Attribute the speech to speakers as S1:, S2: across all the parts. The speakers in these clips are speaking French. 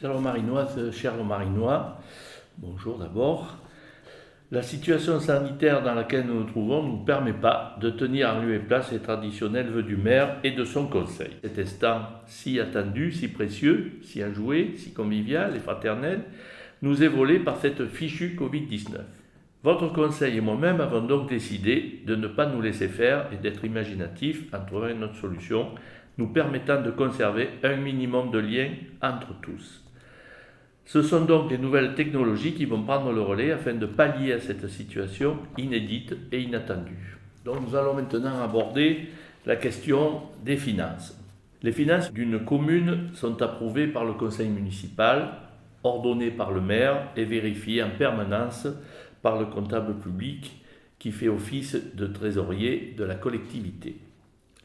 S1: Chers Marinoises, chers Marinois, bonjour d'abord. La situation sanitaire dans laquelle nous nous trouvons ne nous permet pas de tenir en lieu et place les traditionnels vœux du maire et de son conseil. Cet instant si attendu, si précieux, si enjoué, si convivial et fraternel, nous est volé par cette fichue Covid-19. Votre conseil et moi-même avons donc décidé de ne pas nous laisser faire et d'être imaginatifs en trouvant une autre solution, nous permettant de conserver un minimum de lien entre tous. Ce sont donc les nouvelles technologies qui vont prendre le relais afin de pallier à cette situation inédite et inattendue. Donc nous allons maintenant aborder la question des finances. Les finances d'une commune sont approuvées par le conseil municipal, ordonnées par le maire et vérifiées en permanence par le comptable public qui fait office de trésorier de la collectivité.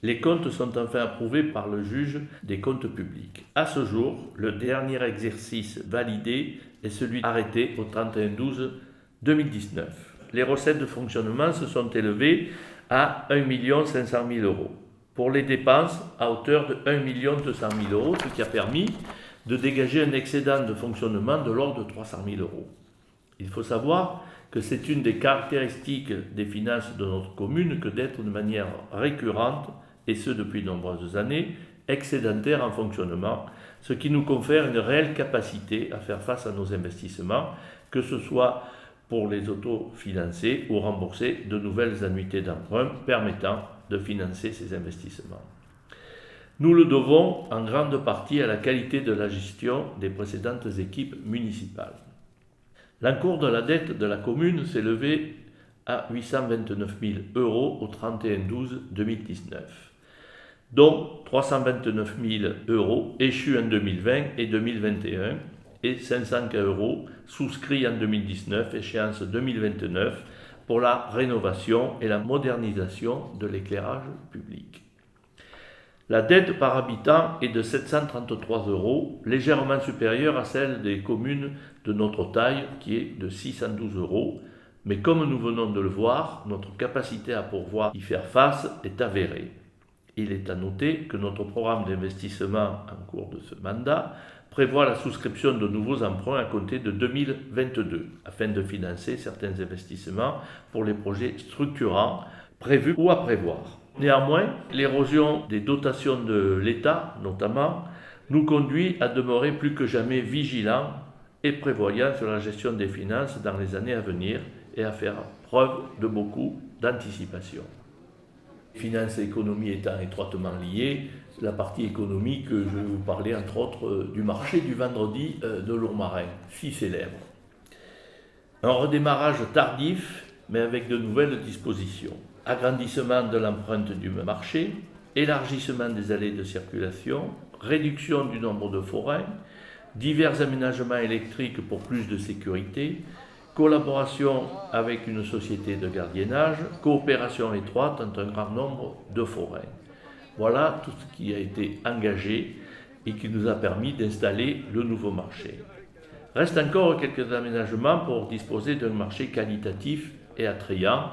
S1: Les comptes sont enfin approuvés par le juge des comptes publics. À ce jour, le dernier exercice validé est celui arrêté au 31/12/2019. Les recettes de fonctionnement se sont élevées à 1 500 000 euros. Pour les dépenses, à hauteur de 1 200 000 euros, ce qui a permis de dégager un excédent de fonctionnement de l'ordre de 300 000 euros. Il faut savoir que c'est une des caractéristiques des finances de notre commune que d'être de manière récurrente, et ce depuis de nombreuses années, excédentaire en fonctionnement, ce qui nous confère une réelle capacité à faire face à nos investissements, que ce soit pour les autofinancer ou rembourser de nouvelles annuités d'emprunt permettant de financer ces investissements. Nous le devons en grande partie à la qualité de la gestion des précédentes équipes municipales. L'encours de la dette de la commune s'est élevé à 829 000 euros au 31/12/2019, dont 329 000 euros échus en 2020 et 2021 et 500 euros souscrits en 2019, échéance 2029, pour la rénovation et la modernisation de l'éclairage public. La dette par habitant est de 733 euros, légèrement supérieure à celle des communes de notre taille qui est de 612 euros, mais comme nous venons de le voir, notre capacité à pouvoir y faire face est avérée. Il est à noter que notre programme d'investissement en cours de ce mandat prévoit la souscription de nouveaux emprunts à compter de 2022, afin de financer certains investissements pour les projets structurants prévus ou à prévoir. Néanmoins, l'érosion des dotations de l'État, notamment, nous conduit à demeurer plus que jamais vigilants et prévoyants sur la gestion des finances dans les années à venir et à faire preuve de beaucoup d'anticipation. Finances et économie étant étroitement liées, la partie économique, je vais vous parler entre autres du marché du vendredi de Lourmarin, si célèbre. Un redémarrage tardif, mais avec de nouvelles dispositions. Agrandissement de l'empreinte du marché, élargissement des allées de circulation, réduction du nombre de forains, divers aménagements électriques pour plus de sécurité, collaboration avec une société de gardiennage, coopération étroite entre un grand nombre de forains. Voilà tout ce qui a été engagé et qui nous a permis d'installer le nouveau marché. Reste encore quelques aménagements pour disposer d'un marché qualitatif et attrayant.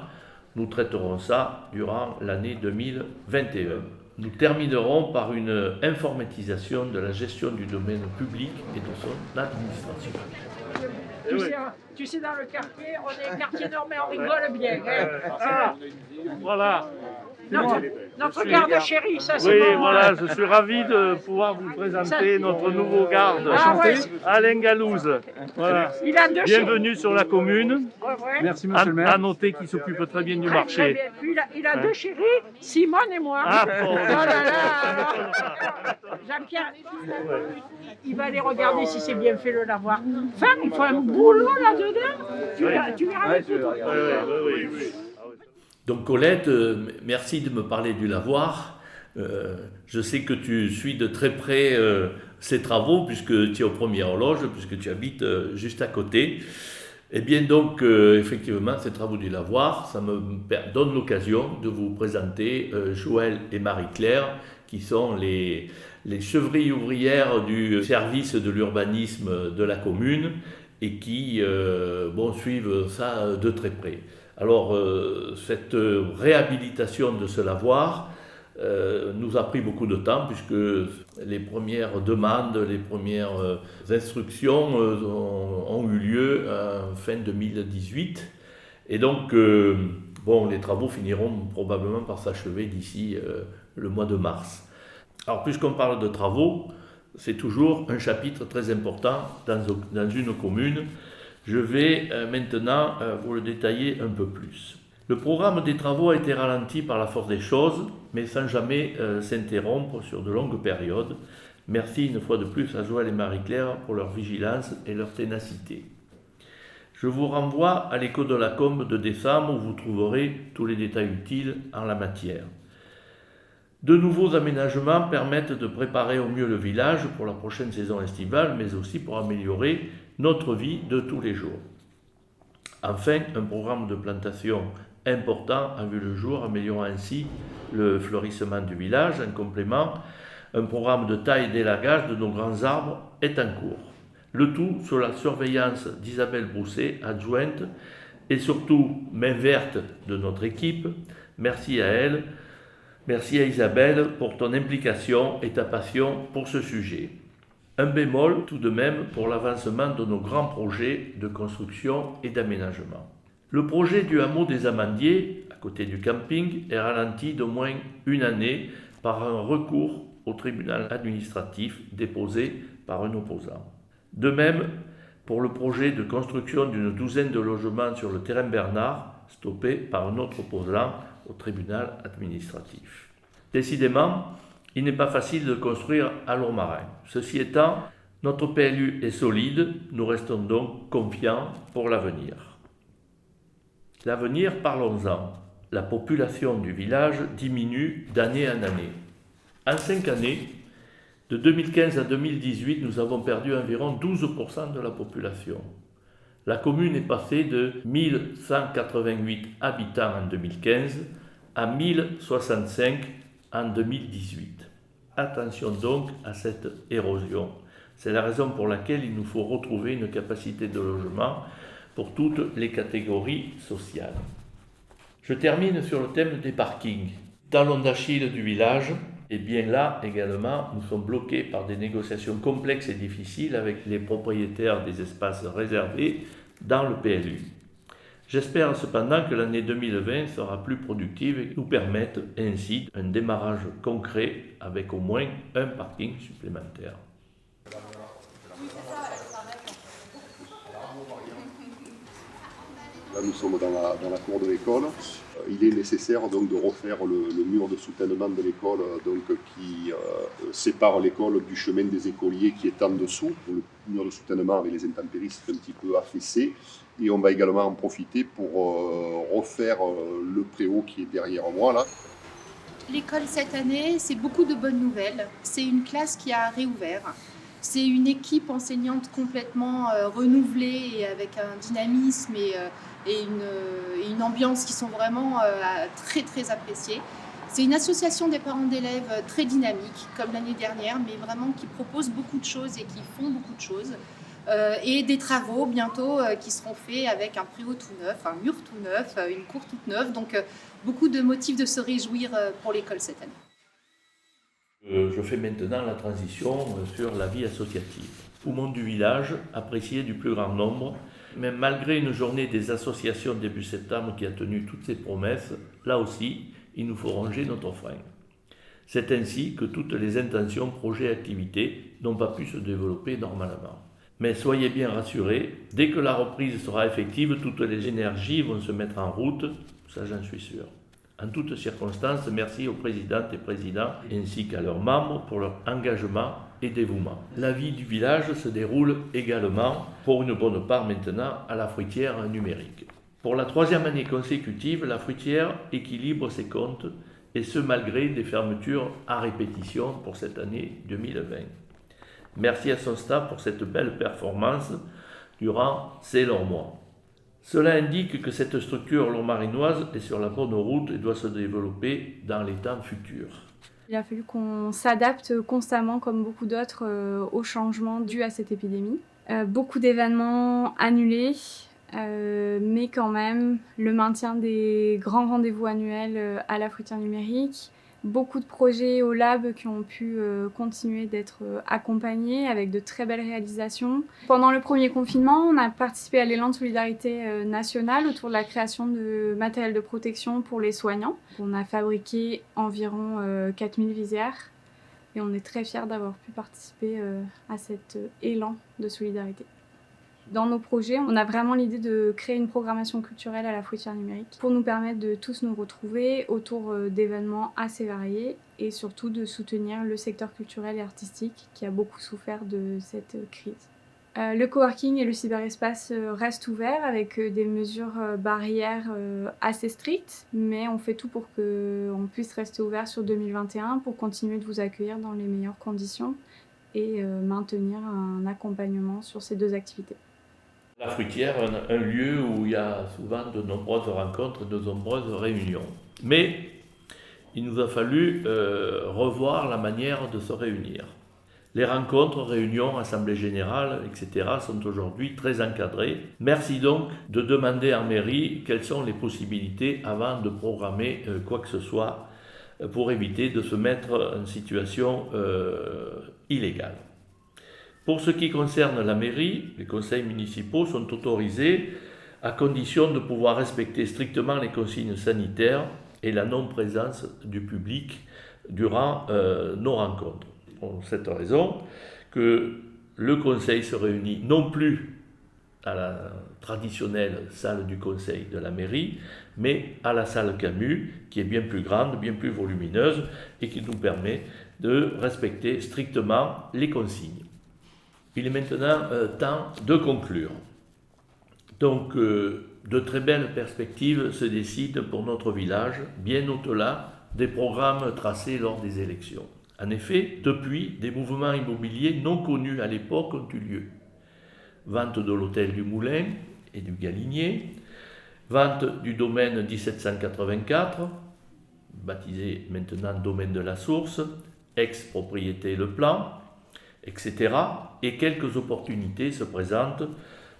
S1: Nous traiterons ça durant l'année 2021. Nous terminerons par une informatisation de la gestion du domaine public et de son administration.
S2: Tu sais, dans le quartier, on est un quartier nord, mais on rigole bien. Hein.
S3: Ah, voilà.
S2: Notre garde chérie, ça c'est
S3: Oui,
S2: bon.
S3: voilà, je suis ravi de pouvoir vous présenter notre nouveau garde,
S2: Ah, ouais.
S3: Alain Galouz. Voilà.
S2: Il a deux
S3: Bienvenue sur la commune.
S2: Ouais, ouais.
S4: Merci, monsieur le maire.
S3: À noter qu'il s'occupe très bien du
S2: Très, très
S3: marché.
S2: bien. Puis il a deux chéris, Simone et moi.
S3: Ah,
S2: Oh
S3: bon.
S2: là là. Jean-Pierre, il va aller regarder si c'est bien fait le lavoir. Enfin, il faut un boulot là-dedans. Tu verras
S4: Ouais,
S2: les photos.
S3: Oui.
S1: Donc Colette, merci de me parler du lavoir. Je sais que tu suis de très près ces travaux puisque tu es aux premières loges, puisque tu habites juste à côté. Et bien donc, effectivement, ces travaux du lavoir, ça me donne l'occasion de vous présenter Joël et Marie-Claire, qui sont les chevrilles ouvrières du service de l'urbanisme de la commune et qui suivent ça de très près. Alors, cette réhabilitation de ce lavoir nous a pris beaucoup de temps puisque les premières demandes, les premières instructions ont eu lieu fin 2018. Et donc, les travaux finiront probablement par s'achever d'ici le mois de mars. Alors, puisqu'on parle de travaux, c'est toujours un chapitre très important dans une commune. Je vais maintenant vous le détailler un peu plus. Le programme des travaux a été ralenti par la force des choses, mais sans jamais s'interrompre sur de longues périodes. Merci une fois de plus à Joël et Marie-Claire pour leur vigilance et leur ténacité. Je vous renvoie à l'écho de la Combe de décembre où vous trouverez tous les détails utiles en la matière. De nouveaux aménagements permettent de préparer au mieux le village pour la prochaine saison estivale, mais aussi pour améliorer notre vie de tous les jours. Enfin, un programme de plantation important a vu le jour, améliorant ainsi le fleurissement du village. En complément, un programme de taille et d'élagage de nos grands arbres est en cours. Le tout sous la surveillance d'Isabelle Brousset, adjointe, et surtout main verte de notre équipe. Merci à elle, merci à Isabelle pour ton implication et ta passion pour ce sujet. Un bémol tout de même pour l'avancement de nos grands projets de construction et d'aménagement. Le projet du hameau des Amandiers, à côté du camping, est ralenti d'au moins une année par un recours au tribunal administratif déposé par un opposant. De même, pour le projet de construction d'une douzaine de logements sur le terrain Bernard, stoppé par un autre opposant au tribunal administratif. Décidément, il n'est pas facile de construire à Lourmarin. Ceci étant, notre PLU est solide, nous restons donc confiants pour l'avenir. L'avenir, parlons-en. La population du village diminue d'année en année. En 5 années, de 2015 à 2018, nous avons perdu environ 12% de la population. La commune est passée de 1188 habitants en 2015 à 1065 en 2018. Attention donc à cette érosion. C'est la raison pour laquelle il nous faut retrouver une capacité de logement pour toutes les catégories sociales. Je termine sur le thème des parkings. Talon d'Achille du village, et bien là également, nous sommes bloqués par des négociations complexes et difficiles avec les propriétaires des espaces réservés dans le PLU. J'espère cependant que l'année 2020 sera plus productive et nous permette ainsi un démarrage concret avec au moins un parking supplémentaire.
S4: Là, nous sommes dans la cour de l'école. Il est nécessaire donc de refaire le mur de soutènement de l'école qui sépare l'école du chemin des écoliers qui est en dessous. Le mur de soutènement avec les intempéries c'est un petit peu affaissé. Et on va également en profiter pour refaire le préau qui est derrière moi là.
S5: L'école cette année, c'est beaucoup de bonnes nouvelles. C'est une classe qui a réouvert. C'est une équipe enseignante complètement renouvelée et avec un dynamisme et une ambiance qui sont vraiment très très appréciées. C'est une association des parents d'élèves très dynamique, comme l'année dernière, mais vraiment qui propose beaucoup de choses et qui font beaucoup de choses. Et des travaux bientôt qui seront faits avec un préau tout neuf, un mur tout neuf, une cour toute neuve. Donc beaucoup de motifs de se réjouir pour l'école cette année.
S1: Je fais maintenant la transition sur la vie associative. Poumon du village, apprécié du plus grand nombre, mais malgré une journée des associations début septembre qui a tenu toutes ses promesses, là aussi, il nous faut ranger notre frein. C'est ainsi que toutes les intentions, projets et activités n'ont pas pu se développer normalement. Mais soyez bien rassurés, dès que la reprise sera effective, toutes les énergies vont se mettre en route, ça j'en suis sûr. En toutes circonstances, merci aux présidentes et présidents ainsi qu'à leurs membres pour leur engagement et dévouement. La vie du village se déroule également, pour une bonne part maintenant, à la fruitière numérique. Pour la 3e année consécutive, la fruitière équilibre ses comptes, et ce malgré des fermetures à répétition pour cette année 2020. Merci à son staff pour cette belle performance durant ces longs mois. Cela indique que cette structure lourmarinoise est sur la bonne route et doit se développer dans les temps futurs.
S6: Il a fallu qu'on s'adapte constamment, comme beaucoup d'autres, aux changements dus à cette épidémie. Beaucoup d'événements annulés, mais quand même le maintien des grands rendez-vous annuels à la fruitière numérique, Beaucoup de projets au lab qui ont pu continuer d'être accompagnés avec de très belles réalisations. Pendant le premier confinement, on a participé à l'élan de solidarité nationale autour de la création de matériel de protection pour les soignants. On a fabriqué environ 4000 visières et on est très fiers d'avoir pu participer à cet élan de solidarité. Dans nos projets, on a vraiment l'idée de créer une programmation culturelle à la fruitière numérique pour nous permettre de tous nous retrouver autour d'événements assez variés et surtout de soutenir le secteur culturel et artistique qui a beaucoup souffert de cette crise. Le coworking et le cyberespace restent ouverts avec des mesures barrières assez strictes, mais on fait tout pour qu'on puisse rester ouvert sur 2021 pour continuer de vous accueillir dans les meilleures conditions et maintenir un accompagnement sur ces deux activités.
S1: La fruitière, un lieu où il y a souvent de nombreuses rencontres, de nombreuses réunions. Mais il nous a fallu revoir la manière de se réunir. Les rencontres, réunions, assemblées générales, etc. sont aujourd'hui très encadrées. Merci donc de demander en mairie quelles sont les possibilités avant de programmer quoi que ce soit pour éviter de se mettre en situation illégale. Pour ce qui concerne la mairie, les conseils municipaux sont autorisés à condition de pouvoir respecter strictement les consignes sanitaires et la non-présence du public durant nos rencontres. Pour cette raison que le conseil se réunit non plus à la traditionnelle salle du conseil de la mairie, mais à la salle Camus, qui est bien plus grande, bien plus volumineuse et qui nous permet de respecter strictement les consignes. Il est maintenant temps de conclure. Donc, de très belles perspectives se dessinent pour notre village, bien au-delà des programmes tracés lors des élections. En effet, depuis, des mouvements immobiliers non connus à l'époque ont eu lieu. Vente de l'hôtel du Moulin et du Galinier, vente du domaine 1784, baptisé maintenant domaine de la Source, ex-propriété Le Plan, etc. Et quelques opportunités se présentent,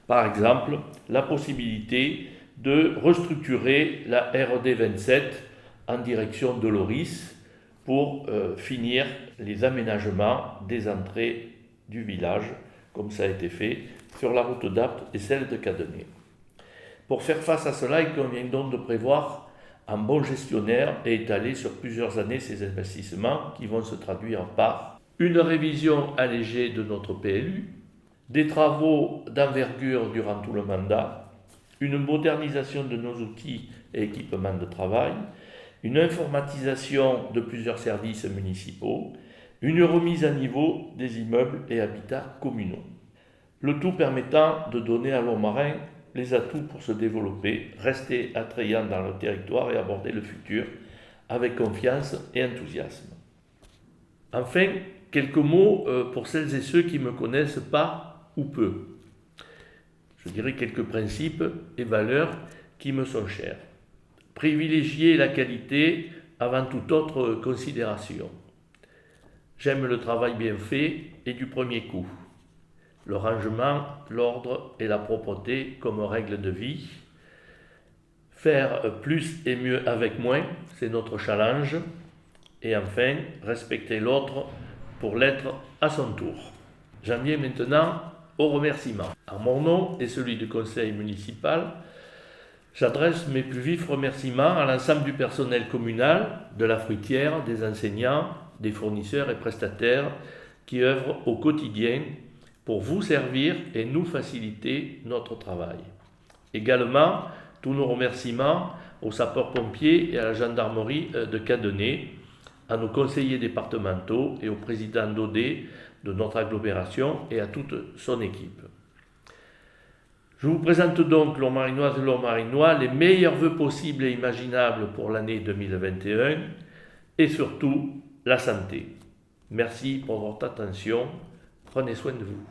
S1: par exemple la possibilité de restructurer la RD 27 en direction de Loris pour finir les aménagements des entrées du village, comme ça a été fait sur la route d'Apt et celle de Cadenet. Pour faire face à cela, il convient donc de prévoir un bon gestionnaire et étaler sur plusieurs années ces investissements qui vont se traduire par une révision allégée de notre PLU, des travaux d'envergure durant tout le mandat, une modernisation de nos outils et équipements de travail, une informatisation de plusieurs services municipaux, une remise à niveau des immeubles et habitats communaux. Le tout permettant de donner à Lourmarin les atouts pour se développer, rester attrayant dans le territoire et aborder le futur avec confiance et enthousiasme. Enfin, quelques mots pour celles et ceux qui ne me connaissent pas ou peu. Je dirais quelques principes et valeurs qui me sont chers. Privilégier la qualité avant toute autre considération. J'aime le travail bien fait et du premier coup. Le rangement, l'ordre et la propreté comme règle de vie. Faire plus et mieux avec moins, c'est notre challenge. Et enfin, respecter l'autre pour l'être à son tour. J'en viens maintenant aux remerciements. En mon nom et celui du conseil municipal, j'adresse mes plus vifs remerciements à l'ensemble du personnel communal, de la fruitière, des enseignants, des fournisseurs et prestataires qui œuvrent au quotidien pour vous servir et nous faciliter notre travail. Également, tous nos remerciements aux sapeurs-pompiers et à la gendarmerie de Cadenet, à nos conseillers départementaux et au président d'OD de notre agglomération et à toute son équipe. Je vous présente donc, Lourmarinoises et Lourmarinois, les meilleurs vœux possibles et imaginables pour l'année 2021 et surtout la santé. Merci pour votre attention. Prenez soin de vous.